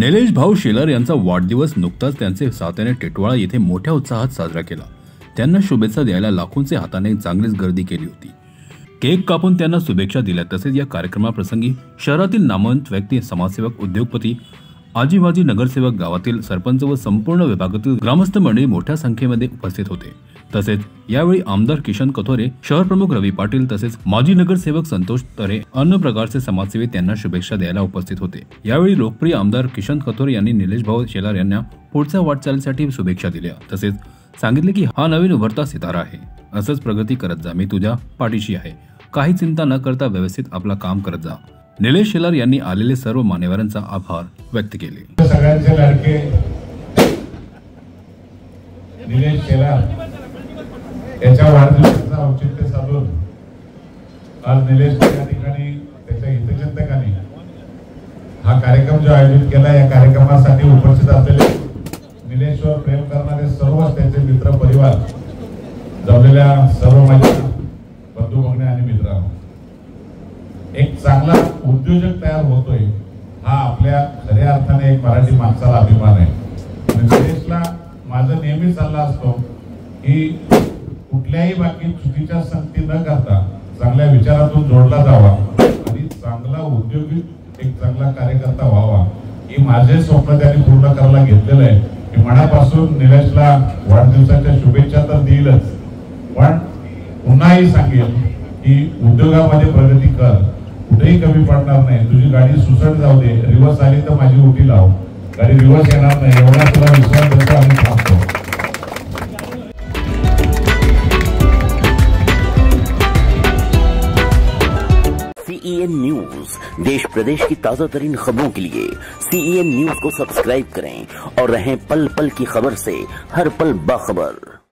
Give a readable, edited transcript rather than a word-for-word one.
निलेश भाऊ शेलार यांचा वाढदिवस नुकताच त्यांचे साथीने टिटवाळा येथे मोठ्या उत्साहात साजरा केला। त्यांना शुभेच्छा द्यायला लाखोंचे हाताने चांगलीच गर्दी केली होती। केक कापून त्यांना शुभेच्छा दिल्या। तसेच या कार्यक्रमाप्रसंगी शहरातील नामवंत व्यक्ती, समाजसेवक, उद्योगपती, आजीबाजी नगरसेवक, गावातील सरपंच व संपूर्ण विभागातील ग्रामस्थ मंडळी मोठ्या संख्येमध्ये उपस्थित होते। तसेच यावेळी आमदार किशन कथोरे, शहर प्रमुख रवी पाटील तसेच माजी नगरसेवक संतोष तरे, अन्य प्रकारचे समाजसेवी त्यांना शुभेच्छा द्यायला उपस्थित होते। यावेळी लोकप्रिय आमदार किशन कथोरे यांनी निलेश भाऊ शेलार यांना पुढच्या वाटचालीसाठी शुभेच्छा दिल्या। तसेच सांगितले की हा नवीन उभरता सितारा आहे, असंच प्रगती करत जा, मी तुझ्या पाठीशी आहे, काही चिंता न करता व्यवस्थित आपला काम करत जा। निलेश शेलार यांनी आलेले सर्व मान्यवरांचा आभार व्यक्त केले। सगळ्यांचे लाडके निलेश शेलार याच्या वाढदिवसाचं औचित्य साधून आज निलेश या ठिकाणी त्याच्या हितचिंतकांनी हा कार्यक्रम जो आयोजित केला, या कार्यक्रमासाठी उपस्थित असलेले निलेशवर प्रेम करणारे सर्व त्यांचे मित्र परिवार, जमलेल्या सर्व माझ्या बंधू भगिनी आणि मित्रांनो, एक चांगला उद्योजक तयार होतोय हा आपल्या खऱ्या अर्थाने एक मराठी माणसाला अभिमान आहे। निलेशला माझा नेहमी सल्ला असतो की कुठल्याही बाकी चुकीच्या संगती न करता चांगल्या विचारातून जोडला जावा आणि चांगला उद्योगिक एक चांगला कार्यकर्ता व्हावा, ही माझे स्वप्न त्यांनी पूर्ण करायला घेतलेलं आहे। मी मनापासून निलेशला वाढदिवसाच्या शुभेच्छा तर देईलच, पण पुन्हाही सांगेल की उद्योगामध्ये प्रगती कर, कुठेही कमी पडणार नाही। तुझी गाडी सुसट जाऊ दे, रिवर्स आली तर माझी उठी लाव, गाडी रिवर्स येणार नाही एवढा तुला विश्वास देतो आणि थांबतो। CEN न्यूज, देश प्रदेश की ताजा तरीन खबरों के लिए CEN न्यूज को सब्सक्राइब करें और रहें पल पल की खबर से हर पल बाखबर।